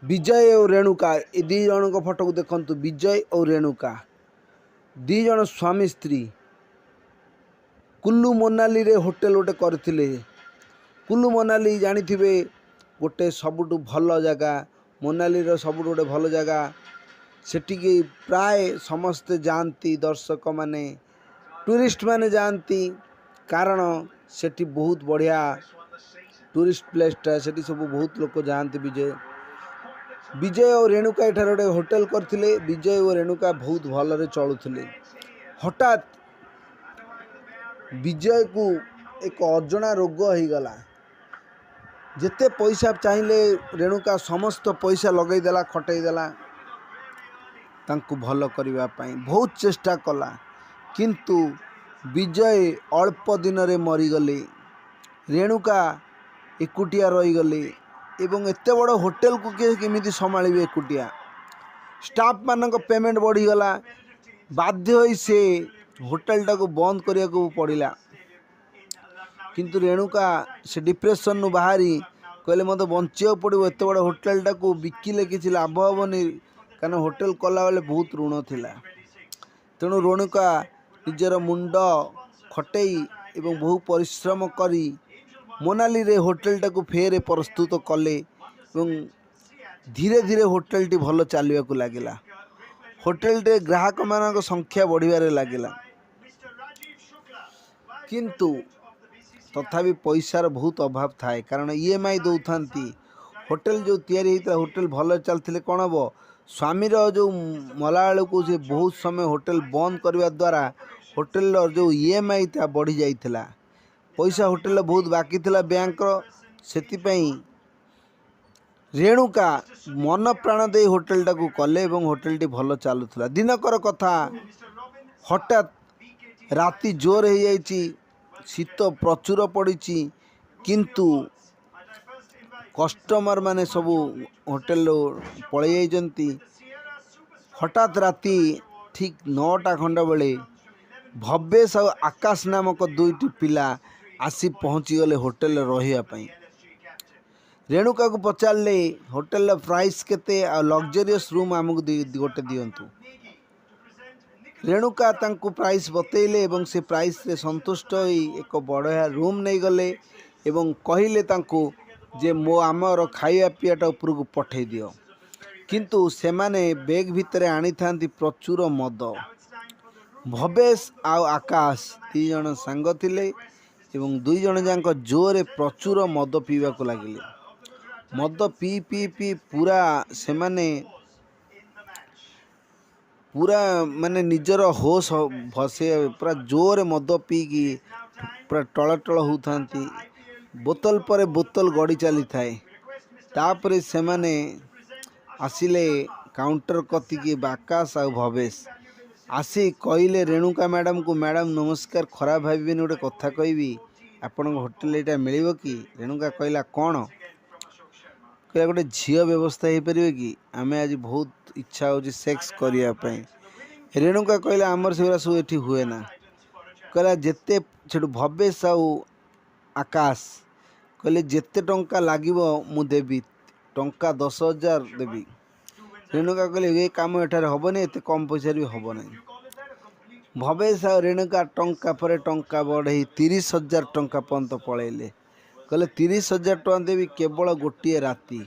विजय और रेणुका ये दी जन को फोटो को देखु। विजय और रेणुका दी जन स्वामी स्त्री कुल्लू मनाली रे होटेल गोटे करथिले। कुल्लू मनाली जानी थे गोटे सबुठु भल जगह। मनाली रो सबुठु गोटे भल जगह। सेटिके प्राय समस्ते जाती, दर्शक माने टूरिस्ट माने जाती, कारण सेठी बहुत बढ़िया टूरिस्ट प्लेसटा। सेठी सब बहुत लोग जाती। विजय और रेणुका एठार गोटे होटेल करथिले। विजय और रेणुका बहुत भलरे चलुथिले। हठात विजय को एक अजଣା रोग हो गला। जिते पैसा चाहिए रेणुका समस्त पैसा लगईदेला, खटईदेला तांको भल करने बहुत चेष्टा कला, किंतु विजय अल्प दिन रे मरीगले। रेणुका एकुटिया रहीगले एवं एत बड़ होटेल को किए केमिति संभाळिबे एकुटिया। स्टाफ मानक पेमेंट बढ़ीगला, बाध्य होई से होटेलटा को बंद करिया को पड़िला। किंतु रेणुका से डिप्रेशन नु बाहरी कहले मत बंचिया पड़ो। एत बड़ होटेलटा को बिकिले किसी लाभ हेनी, कारण होटेल कला बेले बहुत ऋण थिला। तेणु रेणुका निजर मुंड खटई एवं बहु परिश्रम करी मनाली रे होटेलटा को फेर प्रस्तुत कले एवं धीरे धीरे होटेलटी भल चलने को लगिला। होटेल रे ग्राहक मान संख्या बढ़िबारे लगिला, किंतु तथापि पैसार बहुत अभाव थाए, कारण ईएमआई दौथांती। होटेल जो तैयारी होता होटेल भल चलते कौन हम स्वामीर जो मला बेलू से बहुत समय होटेल बंद करने द्वारा होटेल जो ईएमआई था बढ़ी जाइथिला। पैसा होटेल बहुत बाकी थिला बैंक से रेणुका मन प्राण दे होटेलटा को कले और होटेलटी भल चलुला। दिनकर कथा, हठात राति जोर हो जाइछि, शीत प्रचुर पड़ी, किंतु कस्टमर माने सबू होटेल पलि जाइछन्ति। हठात राति ठीक 9टा खंड बेले भवेश और आकाश नामक दुईटी पिला आसी पहुँची गले होटेल रही। रेणुका को पचारे होटेल प्राइस केते आ लग्जरियस रूम आमको गोटे दिंतु। रेणुका तांको प्राइस बतैले एवं से प्राइस रे संतुष्ट होई एक बड़ा रूम नहीं गले एवं कहले तांको जे मो आमर खाइया पीआटा उपर को पठे दियो। किंतु से माने बैग भितर आनी थांती प्रचुर मद। भवेश आउ आकाश दी जन सांग थिले एवं दुई जन जाक जोरे प्रचुर मद पीवा को लगिले। मद पी पी पी पूरा से माने पूरा माने निजर होश भसे पूरा जोर मद पीकी पूरा टळ टळ होतांती। बोतल पर बोतल गड़ी चली थाए। तापरे से माने आसिले काउंटर कतिकी आकाश आ भवेश आसी कहले रेणुका मैडम को, मैडम नमस्कार, खराब भाविबेनि गोटे कथा कहबी, आपण होटेल एटा मिलिबो कि? रेणुका कहला कौन? कहला गोटे झील व्यवस्था हो पारे कि? आम आज बहुत इच्छा हो सेक्स करने। रेणुका कहला आमर से सब ये हुए ना। कहला जिते से भवेश आउ आकाश कहले जिते टंका लागिबो मु देवी, टंका 10,000 देवी। रेणुका कहले ये काम एठार हेनी, एत कम पैसा भी हम ना। भवेश आ रेणुका टंका पर टंका बढ़ई 30,000 टंका पर्यंत पलैले। कहले 30,000 टंका देवी केवल गोटे राति,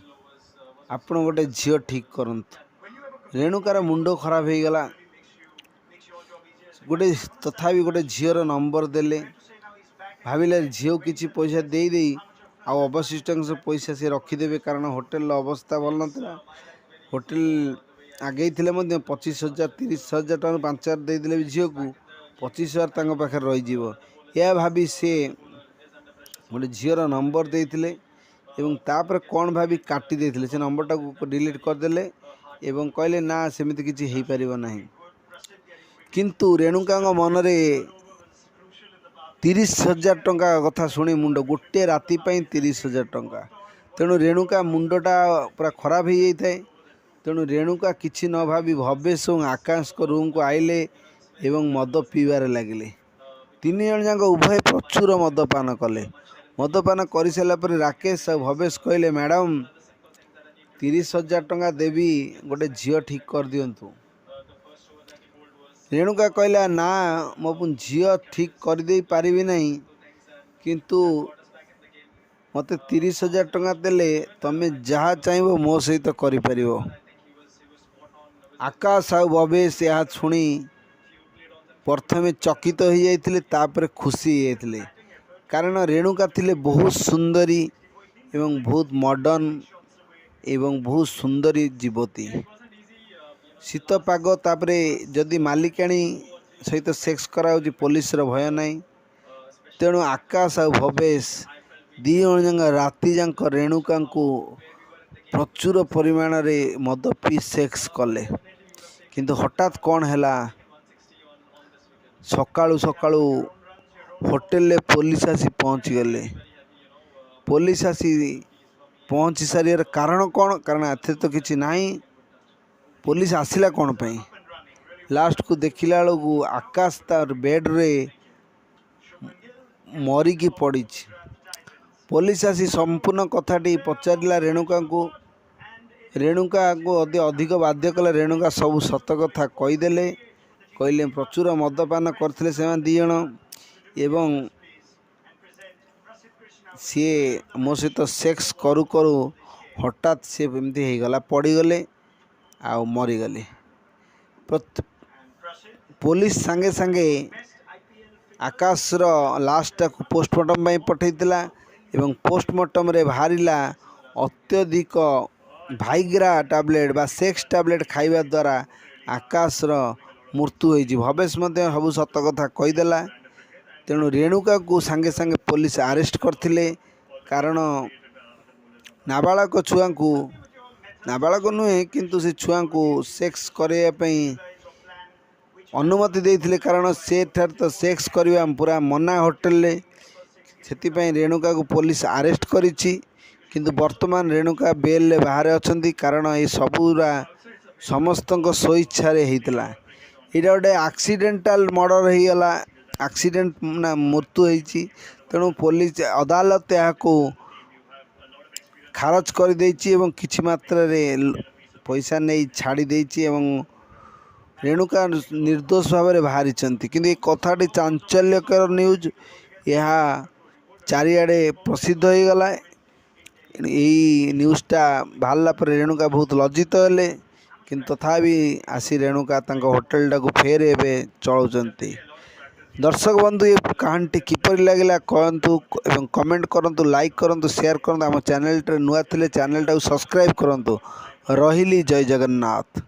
आपण गोटे झील ठीक करंतु। रेणुकार मुंड खराब हो गला। गोटे तथापि गोटे झीर नंबर देले, भाविले झील किसी पैसा दे दे अवशिष्ट पैसा से रखिदेवे, कारण होटेल अवस्था भल ना। होटेल आगे 25,000 30,000 टका 5,000 देदेले भी झील को 25,000 पाखे रही। यह भाभी से गोटे झीर नंबर देते एवं तापर कौन भाभी काटी देते से नंबरटा को डिलीट करदे एवं कहले ना सेमिति किछि हेई परिबो नाही। किंतु रेणुका मन में 30,000 टंका कथा शुणी मुंड गोटे राति 30,000 टंका। तेणु रेणुका मुंडटा पूरा खराब हो जाए। तेणु रेणुका किछि न भावी भवेश और आकाश को रूम को आइले एवं मद पीबार लगिले। तीन जन जाक उभय प्रचुर मदपान कले। मदपान कर सारापर राकेश और भवेश कहले मैडम 30,000 टंका देवी गोटे झील ठीक कर दिंतु। रेणुका कहला ना मो झील ठीक करदे पारिबी नहीं, किंतु मते 30,000 टंका देले तमे जहाँ चाहब मो सहित कर। आकाश आ भवेश यह शुणी प्रथमे चकित हो जाते, तापर खुशी होते, कारण रेणुका थिले बहुत सुंदरी एवं बहुत मॉडर्न एवं बहुत सुंदरी जीवती। शीत पाग तापरे जदि मालिकाणी सहित सेक्स करा पुलिस भय नहीं, तेणु आकाश आ भवेश दी जन राति जाक रेणुका को प्रचुर परिमाण रे मद पी सेक्स कले। किंतु हठात कौन है, सकाळु सकाळु होटेल पुलिस आसी पहुँची गले। पुलिस आसी पहुँची सारे कारण कौन, कारण एथे तो किसी नहीं, पुलिस आसिला कौन पे। लास्ट को देखिला बेलू आकाश तार बेड रे मरिकी पड़ी। पुलिस आसी संपूर्ण कथाटी पचारा रेणुका को। रेणुका को अधिक बाध्य कले। रेणुका सब सत कथा कहीदेले, कहले प्रचुर मदपान करते से दी जन, एवं सी मो सहित सेक्स करू करू हठात सी एमती हो गला, पड़गले आ मरीगले। पुलिस सांगे सांगे आकाशर लास्ट को पोस्टमार्टम पठेला एवं पोस्टमार्टम रे बाहरिला अत्यधिक भाइग्रा टैबलेट बा सेक्स टैबलेट खाइबा द्वारा आकाशर मृत्यु होइछि। भवेश मध्य सब सत कथा कहीदेला। तेणु रेणुका को सांगे सांगे पुलिस अरेस्ट करथिले, कारण नाबालक छुआ को, नाबालक नुहे किंतु से छुआ को सेक्स करने अनुमति देइथिले, कारण से तो सेक्स करवा पूरा मना होटेल से रेणुका को पुलिस अरेस्ट करिछि। किंतु वर्तमान रेणुका बेल बाहर अछंती, कारण ये सबूरा समस्त स्वेच्छा होता। यहाँ गोटे एक्सीडेंटल मर्डर हो गला, एक्सीडेंट ना मृत्यु होती। तेणु पुलिस अदालत यहाँ खारज कर किछि मात्रा रे पैसा नहीं छाड़ी देछि एवं रेणुका निर्दोष भाव में बाहरी। किंतु ये कथाटी चांचल्यकर न्यूज, यह चारिआडे प्रसिद्ध हो गला। यही न्यूज़टा बाहरला पर रेणुका बहुत लज्जित हेले, किंतु तथापि आसी रेणुका होटेल टाक फेर एवं चलाउछंती। दर्शक बंधु, ये कहानी किपर लगे कहतु एवं कमेंट करंतु, लाइक करंतु, शेयर करंतु। आम चैनल नुआ थिले चैनल टाक सब्सक्राइब करंतु। रहिली, जय जगन्नाथ।